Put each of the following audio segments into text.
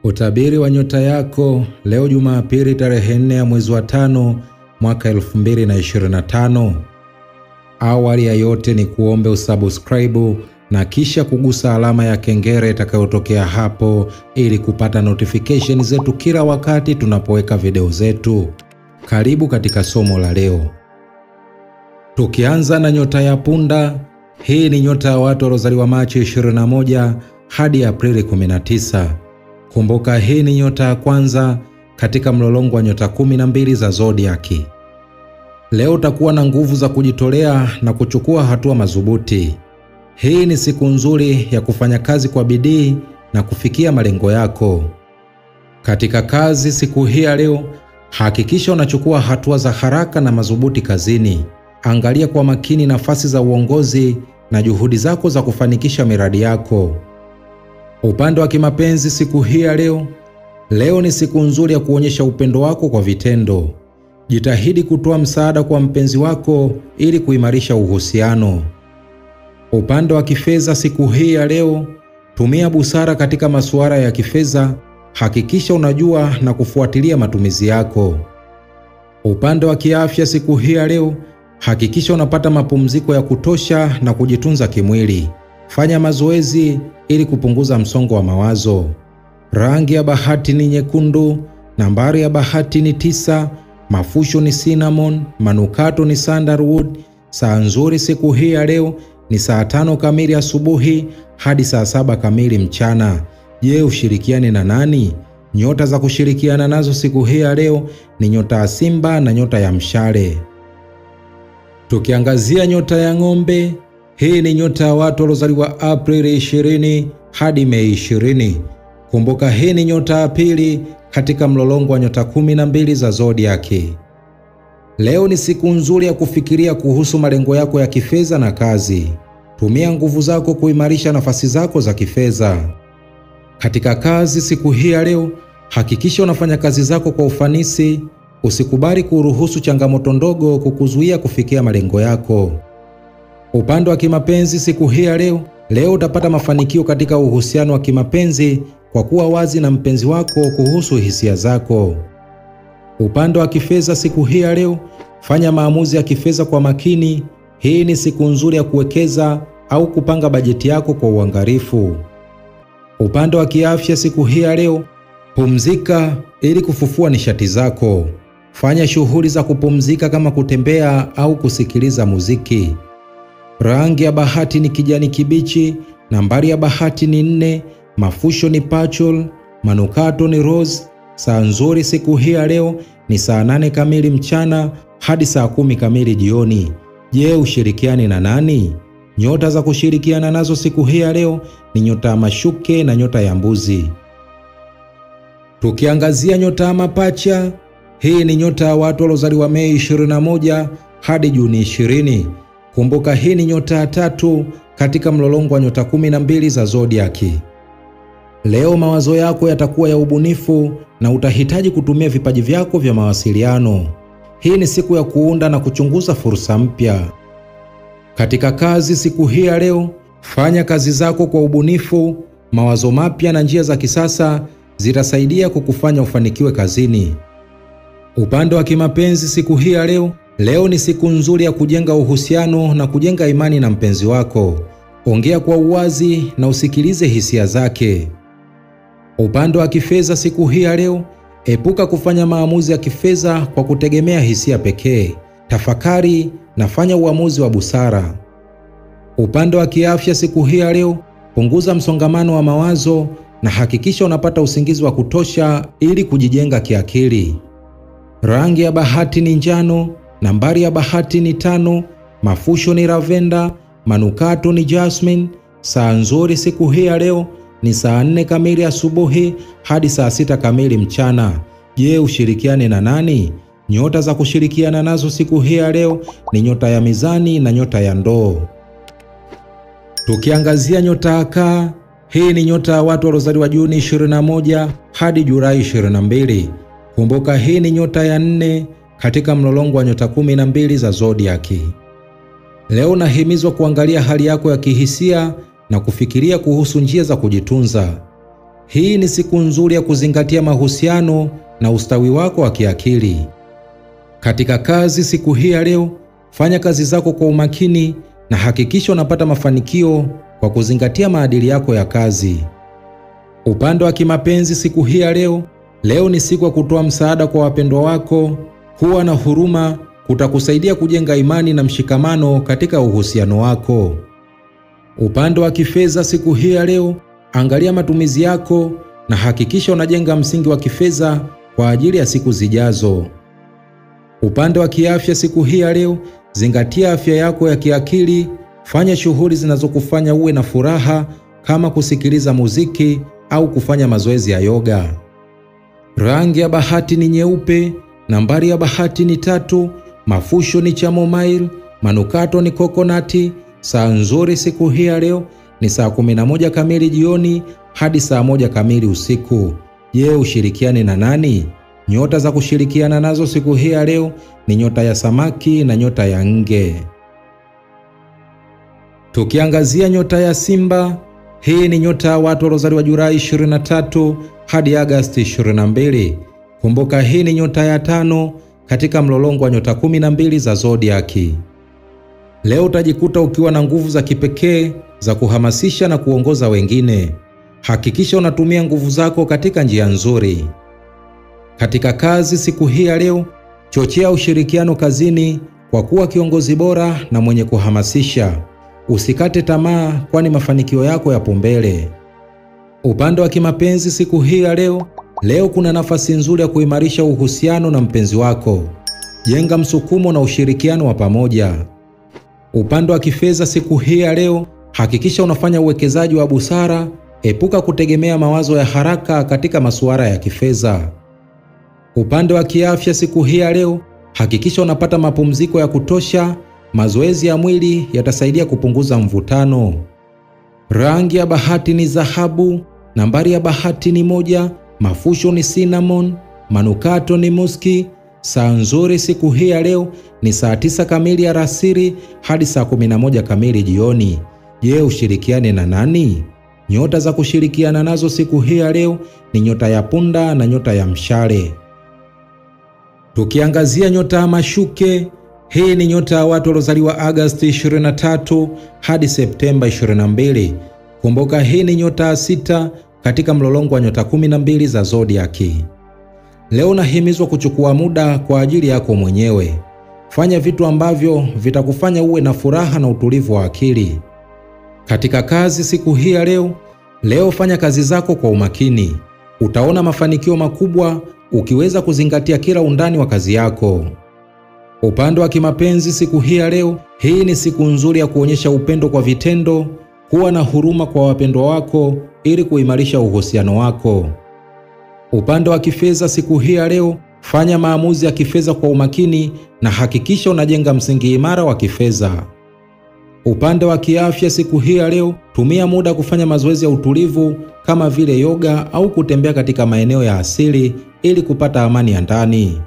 Utabiri wa nyota yako leo Jumapili tarehe 4 ya mwezi wa 5 mwaka 2025. Awali ya yote ni kuombe usubscribe na kisha kugusa alama ya kengele itakayotokea hapo ili kupata notification zetu kila wakati tunapoweka video zetu. Karibu katika somo la leo. Tukianza na nyota ya punda, hii ni nyota ya watu waliozaliwa Machi 21 hadi Aprili 19. Kumbuka hii ni nyota ya kwanza katika mlolongo wa nyota 12 za zodiaki. Leo utakuwa na nguvu za kujitolea na kuchukua hatua madhubuti. Hii ni siku nzuri ya kufanya kazi kwa bidii na kufikia malengo yako. Katika kazi siku hii ya leo, hakikisha unachukua hatua za haraka na madhubuti kazini. Angalia kwa makini nafasi za uongozi na juhudi zako za kufanikisha miradi yako. Upande wa kimapenzi siku hii ya leo ni siku nzuri ya kuonyesha upendo wako kwa vitendo. Jitahidi kutoa msaada kwa mpenzi wako ili kuimarisha uhusiano. Upande wa kifedha siku hii ya leo, tumia busara katika masuala ya kifedha. Hakikisha unajua na kufuatilia matumizi yako. Upande wa kiafya siku hii ya leo, hakikisha unapata mapumziko ya kutosha na kujitunza kimwili. Fanya mazoezi ili kupunguza msongo wa mawazo. Rangi ya bahati ni nyekundu, nambari ya bahati ni 9, mafusho ni cinnamon, manukato ni sandalwood. Saa nzuri siku hii ya leo ni saa 5 kamili asubuhi hadi saa 7 kamili mchana. Je, ushirikiane na nani? Nyota za kushirikiana nazo siku hii ya leo ni nyota ya Simba na nyota ya Mshale. Tukiangazia nyota ya ng'ombe, hii ni nyota ya watu waliozaliwa Aprili 20 hadi Mei 20. Kumbuka hii ni nyota ya pili katika mlolongo wa nyota 12 za zodiaki. Leo ni siku nzuri ya kufikiria kuhusu malengo yako ya kifedha na kazi. Tumia nguvu zako kuimarisha nafasi zako za kifedha. Katika kazi siku hii ya leo, hakikisha unafanya kazi zako kwa ufanisi. Usikubali kuruhusu changamoto ndogo kukuzuia kufikia malengo yako. Upande wa kimapenzi siku hii ya leo utapata mafanikio katika uhusiano wa kimapenzi kwa kuwa wazi na mpenzi wako kuhusu hisia zako. Upande wa kifedha siku hii ya leo, fanya maamuzi ya kifedha kwa makini. Hii ni siku nzuri ya kuwekeza au kupanga bajeti yako kwa uangalifu. Upande wa kiafya siku hii ya leo, pumzika ili kufufua nishati zako. Fanya shughuli za kupumzika kama kutembea au kusikiliza muziki. Rangi ya bahati ni kijani kibichi, nambari ya bahati ni 4, mafusho ni pachol, manukato ni rose. Saa nzuri siku hii ya leo ni saa 8 kamili mchana hadi saa 10 kamili jioni. Je, ushirikiane na nani? Nyota za kushirikiana nazo siku hii ya leo ni nyota ya mashuke na nyota ya mbuzi. Tukiangazia nyota ya mapacha, hii ni nyota ya watu waliozaliwa Mei 21 hadi Juni 20. Kumbuka hii ni nyota ya 3 katika mlolongo wa nyota 12 za zodiaki. Leo mawazo yako yatakuwa ya ubunifu na utahitaji kutumia vipaji vyako vya mawasiliano. Hii ni siku ya kuunda na kuchunguza fursa mpya. Katika kazi siku hii ya leo, fanya kazi zako kwa ubunifu. Mawazo mapya na njia za kisasa zitasaidia kukufanya ufanikiwe kazini. Upande wa kimapenzi siku hii ya leo ni siku nzuri ya kujenga uhusiano na kujenga imani na mpenzi wako. Ongea kwa uwazi na usikilize hisia zake. Upande wa kifedha siku hii ya leo, epuka kufanya maamuzi ya kifedha kwa kutegemea hisia pekee. Tafakari na fanya uamuzi wa busara. Upande wa kiafya siku hii ya leo, punguza msongamano wa mawazo na hakikisha unapata usingizi wa kutosha ili kujijenga kiakili. Rangi ya bahati ni njano, nambari ya bahati ni 5, mafusho ni lavenda, manukato ni jasmine. Saa nzuri siku hii ya leo ni saa 4 kamili asubuhi hadi saa 6 kamili mchana. Je, ushirikiane na nani? Nyota za kushirikiana nazo siku hii ya leo ni nyota ya mizani na nyota ya ndoo. Tukiangazia nyota ya kaa, hii ni nyota ya watu waliozaliwa Juni 21 hadi Julai 22. Kumbuka hii ni nyota ya 4 katika mlolongo wa nyota 12 za zodiaki. Leo unahimizwa kuangalia hali yako ya kihisia na kufikiria kuhusu njia za kujitunza. Hii ni siku nzuri ya kuzingatia mahusiano na ustawi wako wa kiakili. Katika kazi siku hii ya leo, fanya kazi zako kwa umakini na hakikisha unapata mafanikio kwa kuzingatia maadili yako ya kazi. Upande wa kimapenzi siku hii ya leo, leo ni siku ya kutoa msaada kwa wapendwa wako. Kuwa na huruma kutakusaidia kujenga imani na mshikamano katika uhusiano wako. Upande wa kifedha siku hii ya leo, angalia matumizi yako na hakikisha unajenga msingi wa kifedha kwa ajili ya siku zijazo. Upande wa kiafya siku hii ya leo, zingatia afya yako ya kiakili. Fanya shughuli zinazokufanya uwe na furaha kama kusikiliza muziki au kufanya mazoezi ya yoga. Rangi ya bahati ni nyeupe, nambari ya bahati ni 3, mafusho ni chamomile, manukato ni kokonati. Saa nzuri siku hii ya leo ni saa 11 kamili jioni hadi saa 1 kamili usiku. Je, ushirikiane na nani? Nyota za kushirikiana nazo siku hii ya leo ni nyota ya samaki na nyota ya nge. Tukiangazia nyota ya Simba, hii ni nyota ya watu waliozaliwa Julai 23 hadi Agosti 22. Kumbuka hii ni nyota ya 5 katika mlolongo wa nyota 12 za zodiaki. Leo utajikuta ukiwa na nguvu za kipekee za kuhamasisha na kuongoza wengine. Hakikisha unatumia nguvu zako katika njia nzuri. Katika kazi siku hii ya leo, chochea ushirikiano kazini kwa kuwa kiongozi bora na mwenye kuhamasisha. Usikate tamaa kwani mafanikio yako yapo mbele. Upande wa kimapenzi siku hii ya leo, leo kuna nafasi nzuri ya kuimarisha uhusiano na mpenzi wako. Jenga msukumo na ushirikiano wa pamoja. Upande wa kifedha siku hii ya leo, hakikisha unafanya uwekezaji wa busara. Epuka kutegemea mawazo ya haraka katika masuala ya kifedha. Upande wa kiafya siku hii ya leo, hakikisha unapata mapumziko ya kutosha. Mazoezi ya mwili yatasaidia kupunguza mvutano. Rangi ya bahati ni dhahabu, nambari ya bahati ni 1, mafusho ni cinnamon, manukato ni muski. Saa nzuri siku hii ya leo ni saa 9 kamili alasiri hadi saa 11 kamili jioni. Je, ushirikiane na nani? Nyota za kushirikiana nazo siku hii ya leo ni nyota ya punda na nyota ya mshale. Tukiangazia nyota ya mashuke, hii ni nyota ya watu waliozaliwa Agosti 23 hadi Septemba 22. Kumbuka hii ni nyota ya 6 katika mlolongo wa nyota 12 za zodiaki. Leo unahimizwa kuchukua muda kwa ajili yako mwenyewe. Fanya vitu ambavyo vitakufanya uwe na furaha na utulivu wa akili. Katika kazi siku hii ya leo fanya kazi zako kwa umakini. Utaona mafanikio makubwa ukiweza kuzingatia kila undani wa kazi yako. Upande wa kimapenzi siku hii ya leo, hii ni siku nzuri ya kuonyesha upendo kwa vitendo. Kuwa na huruma kwa wapendwa wako ili kuimarisha uhusiano wako. Upande wa kifedha siku hii ya leo, fanya maamuzi ya kifedha kwa umakini na hakikisha unajenga msingi imara wa kifedha. Upande wa kiafya siku hii ya leo, tumia muda kufanya mazoezi ya utulivu kama vile yoga au kutembea katika maeneo ya asili ili kupata amani ya ndani.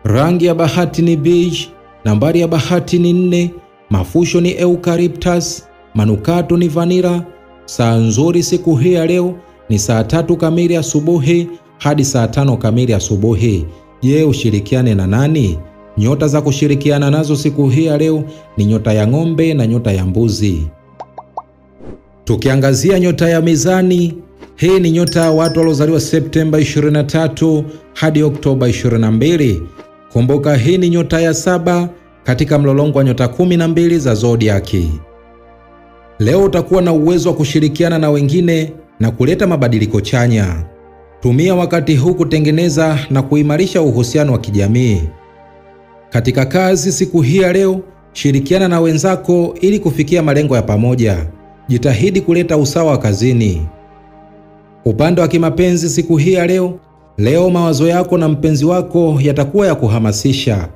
Rangi ya bahati ni beige, nambari ya bahati ni 4, mafusho ni eucalyptus, manukato ni vanilla. Saa nzuri siku hii ya leo ni saa 3 kamili asubuhi hadi saa 5 kamili asubuhi. Je, ushirikiane na nani? Nyota za kushirikiana nazo siku hii ya leo ni nyota ya ng'ombe na nyota ya mbuzi. Tukiangazia nyota ya mizani, hii ni nyota ya watu waliozaliwa Septemba 23 hadi Oktoba 22. Kumbuka hii ni nyota ya 7 katika mlolongo wa nyota 12 za zodiaki. Leo utakuwa na uwezo wa kushirikiana na wengine na kuleta mabadiliko chanya. Tumia wakati huu kutengeneza na kuimarisha uhusiano wa kijamii. Katika kazi siku hii ya leo, shirikiana na wenzako ili kufikia malengo ya pamoja. Jitahidi kuleta usawa kazini. Upande wa kimapenzi siku hii ya leo mawazo yako na mpenzi wako yatakuwa ya kuhamasisha.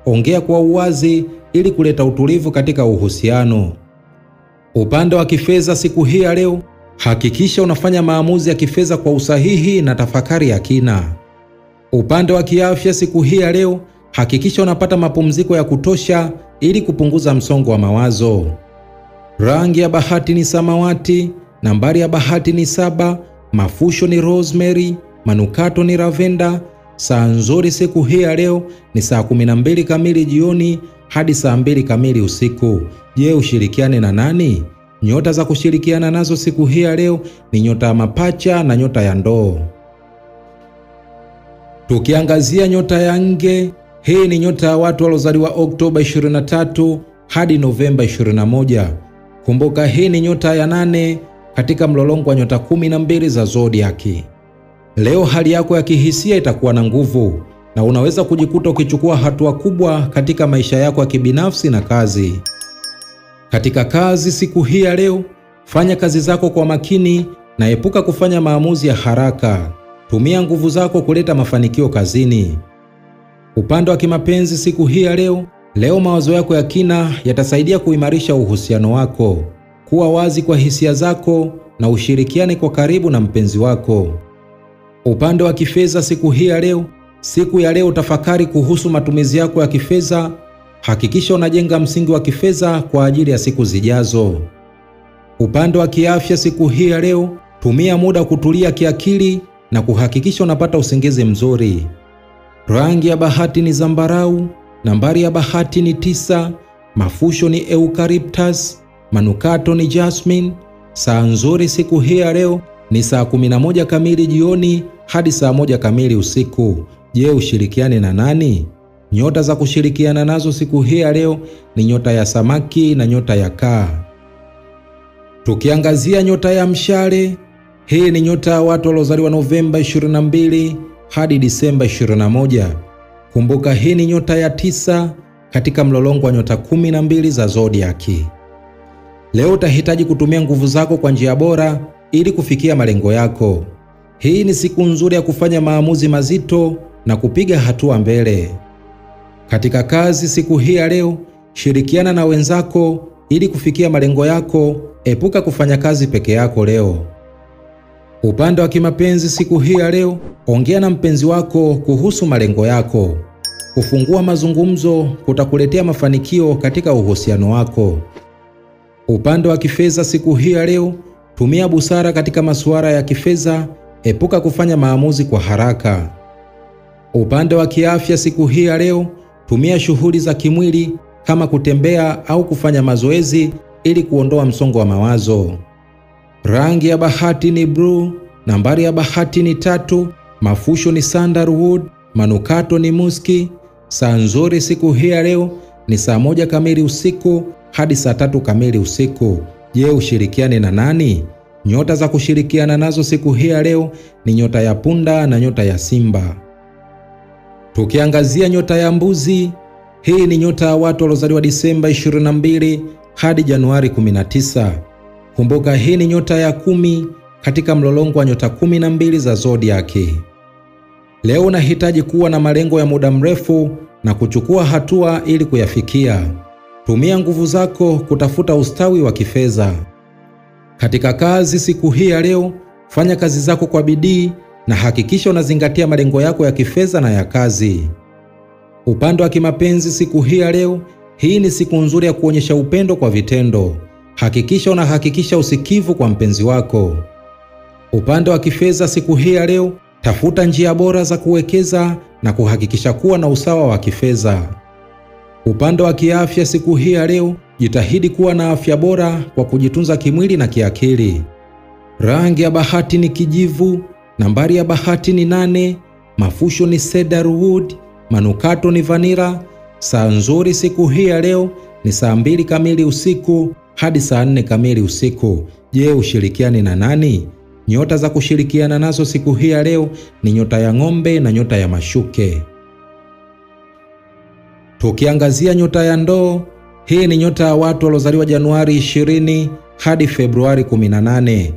Ongea kwa uwazi ili kuleta utulivu katika uhusiano. Upande wa kifedha siku hii ya leo, hakikisha unafanya maamuzi ya kifedha kwa usahihi na tafakari ya kina. Upande wa kiafya siku hii ya leo, hakikisha unapata mapumziko ya kutosha ili kupunguza msongo wa mawazo. Rangi ya bahati ni samawati, nambari ya bahati ni 7, mafusho ni rosemary, manukato ni lavender. Saa nzuri siku hii ya leo ni saa 12 kamili jioni hadi saa 2 kamili usiku. Je, ushirikiane na nani? Nyota za kushirikiana nazo siku hii ya leo ni nyota ya mapacha na nyota ya ndoo. Tukiangazia nyota ya nge, hii ni nyota ya watu waliozaliwa Oktoba 23 hadi Novemba 21. Kumbuka hii ni nyota ya 8 katika mlolongo wa nyota 12 za zodiaki. Leo hali yako ya kihisia itakuwa na nguvu na unaweza kujikuta ukichukua hatua kubwa katika maisha yako ya kibinafsi na kazi. Katika kazi siku hii ya leo, fanya kazi zako kwa makini na epuka kufanya maamuzi ya haraka. Tumia nguvu zako kuleta mafanikio kazini. Upande wa kimapenzi siku hii ya leo mawazo yako ya kina yatasaidia kuimarisha uhusiano wako. Kuwa wazi kwa hisia zako na ushirikiane kwa karibu na mpenzi wako. Upande wa kifedha siku hii ya leo, tafakari kuhusu matumizi yako ya kifedha. Hakikisha unajenga msingi wa kifedha kwa ajili ya siku zijazo. Upande wa kiafya siku hii ya leo, tumia muda kutulia kiakili na kuhakikisha unapata usingizi mzuri. Rangi ya bahati ni zambarau, nambari ya bahati ni 9, mafusho ni eucalyptus, manukato ni jasmine. Saa nzuri siku hii ya leo ni saa 11 kamili jioni hadi saa 1 kamili usiku. Je, ushirikiane na nani? Nyota za kushirikiana nazo siku hii ya leo ni nyota ya samaki na nyota ya kaa. Tukiangazia nyota ya mshale, hii ni nyota ya watu waliozaliwa Novemba 22 hadi Disemba 21. Kumbuka hii ni nyota ya 9 katika mlolongo wa nyota 12 za zodiaki. Leo utahitaji kutumia nguvu zako kwa njia bora ili kufikia malengo yako. Hii ni siku nzuri ya kufanya maamuzi mazito na kupiga hatua mbele. Katika kazi siku hii ya leo, shirikiana na wenzako ili kufikia malengo yako. Epuka kufanya kazi peke yako leo. Upande wa kimapenzi siku hii ya leo, ongea na mpenzi wako kuhusu malengo yako. Kufungua mazungumzo kutakuletea mafanikio katika uhusiano wako. Upande wa kifedha siku hii ya leo, tumia busara katika masuala ya kifedha. Epuka kufanya maamuzi kwa haraka. Upande wa kiafya siku hii ya leo, tumia shughuli za kimwili kama kutembea au kufanya mazoezi ili kuondoa msongo wa mawazo. Rangi ya bahati ni blue, nambari ya bahati ni 3, mafusho ni sandalwood, manukato ni muski. Saa nzuri siku hii ya leo ni saa 1 kamili usiku hadi saa 3 kamili usiku. Je, ushirikiane na nani? Nyota za kushirikiana nazo siku hii ya leo ni nyota ya punda na nyota ya simba. Tukiangazia nyota ya mbuzi, hii ni nyota ya watu waliozaliwa Disemba 22 hadi Januari 19. Kumbuka hii ni nyota ya 10 katika mlolongo wa nyota 12 za zodiaki. Leo unahitaji kuwa na malengo ya muda mrefu na kuchukua hatua ili kuyafikia. Tumia nguvu zako kutafuta ustawi wa kifedha. Katika kazi siku hii ya leo, fanya kazi zako kwa bidii na hakikisha unazingatia malengo yako ya kifedha na ya kazi. Upande wa kimapenzi siku hii ya leo, hii ni siku nzuri ya kuonyesha upendo kwa vitendo. Hakikisha unahakikisha usikivu kwa mpenzi wako. Upande wa kifedha siku hii ya leo, tafuta njia bora za kuwekeza na kuhakikisha kuwa na usawa wa kifedha. Upande wa kiafya siku hii ya leo, jitahidi kuwa na afya bora kwa kujitunza kimwili na kiakili. Rangi ya bahati ni kijivu, nambari ya bahati ni 8, mafusho ni cedarwood, manukato ni vanilla. Saa nzuri siku hii ya leo ni saa 2 kamili usiku hadi saa 4 kamili usiku. Je, ushirikiane na nani? Nyota za kushirikiana nazo siku hii ya leo ni nyota ya ng'ombe na nyota ya mashuke. Tukiangazia nyota ya ndoo, hii ni nyota ya watu waliozaliwa Januari 20 hadi Februari 18.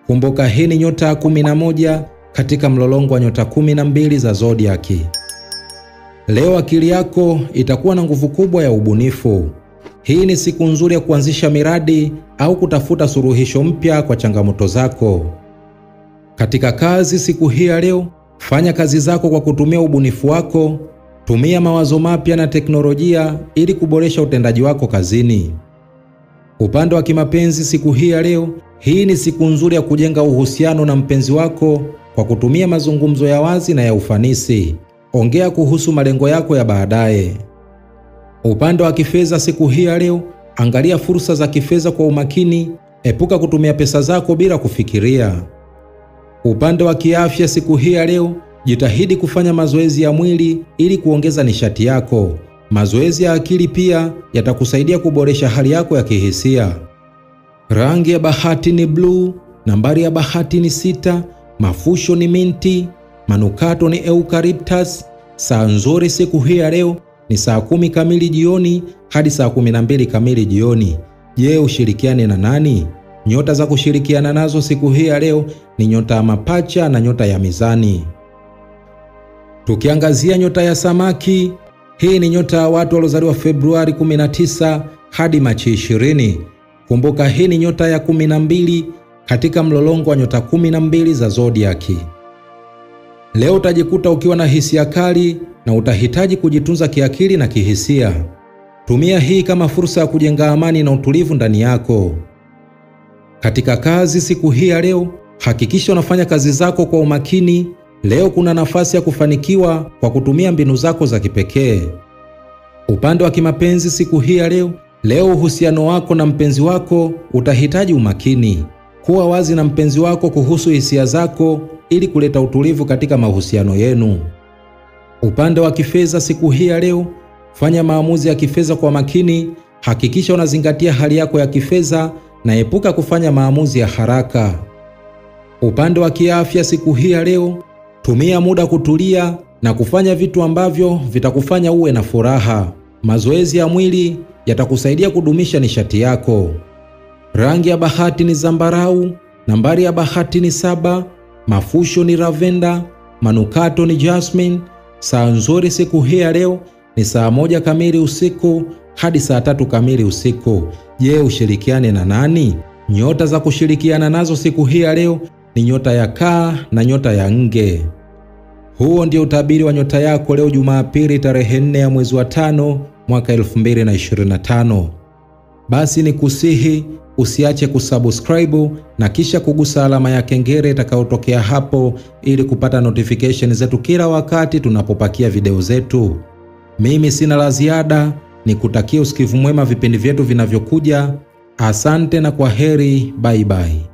Kumbuka hii ni nyota ya 11 katika mlolongo wa nyota 12 za zodiaki. Leo akili yako itakuwa na nguvu kubwa ya ubunifu. Hii ni siku nzuri ya kuanzisha miradi au kutafuta suluhisho mpya kwa changamoto zako. Katika kazi siku hii ya leo, fanya kazi zako kwa kutumia ubunifu wako. Tumia mawazo mapya na teknolojia ili kuboresha utendaji wako kazini. Upande wa kimapenzi siku hii ya leo, Hii ni siku nzuri ya kujenga uhusiano na mpenzi wako kwa kutumia mazungumzo ya wazi na ya ufanisi. Ongea kuhusu malengo yako ya baadaye. Upande wa kifedha siku hii ya leo, angalia fursa za kifedha kwa umakini, epuka kutumia pesa zako bila kufikiria. Upande wa kiafya siku hii ya leo, jitahidi kufanya mazoezi ya mwili ili kuongeza nishati yako. Mazoezi ya akili pia yatakusaidia kuboresha hali yako ya kihisia. Rangi ya bahati ni bluu, nambari ya bahati ni 6, mafusho ni minti, manukato ni eucalyptus. Saa nzuri siku hii ya leo ni saa 10 kamili jioni hadi saa 12 kamili jioni. Je, ushirikiane na nani? Nyota za kushirikiana nazo siku hii ya leo ni nyota ya mapacha na nyota ya mizani. Tukiangazia nyota ya samaki, hii ni nyota ya watu waliozaliwa Februari 19 hadi Machi 20. Kumbuka hii ni nyota ya 12 katika mlolongo wa nyota 12 za zodiaki. Leo utajikuta ukiwa na hisia kali na utahitaji kujitunza kiakili na kihisia. Tumia hii kama fursa ya kujenga amani na utulivu ndani yako. Katika kazi siku hii ya leo, hakikisha unafanya kazi zako kwa umakini. Leo kuna nafasi ya kufanikiwa kwa kutumia mbinu zako za kipekee. Upande wa kimapenzi siku hii ya leo, uhusiano wako na mpenzi wako utahitaji umakini. Kuwa wazi na mpenzi wako kuhusu hisia zako ili kuleta utulivu katika mahusiano yenu. Upande wa kifedha siku hii ya leo, fanya maamuzi ya kifedha kwa makini. Hakikisha unazingatia hali yako ya kifedha na epuka kufanya maamuzi ya haraka. Upande wa kiafya siku hii ya leo, tumia muda kutulia na kufanya vitu ambavyo vitakufanya uwe na furaha. Mazoezi ya mwili yatakusaidia kudumisha nishati yako. Rangi ya bahati ni zambarau, nambari ya bahati ni 7, mafusho ni lavenda, manukato ni jasmine. Saa nzuri siku hii ya leo ni saa 1 kamili usiku hadi saa 3 kamili usiku. Je, ushirikiane na nani? Nyota za kushirikiana nazo siku hii ya leo ni nyota ya kaa na nyota ya nge. Huo ndio utabiri wa nyota yako leo Jumapili tarehe 4 ya mwezi wa 5 mwaka 2025. Basi ni kusihi usiache kusubscribe na kisha kugusa alama ya kengele itakayotokea hapo ili kupata notification zetu kila wakati tunapopakia video zetu. Mimi sina la ziada, nikutakia usikivu mwema vipindi vyetu vinavyokuja. Asante na kwaheri, bye bye.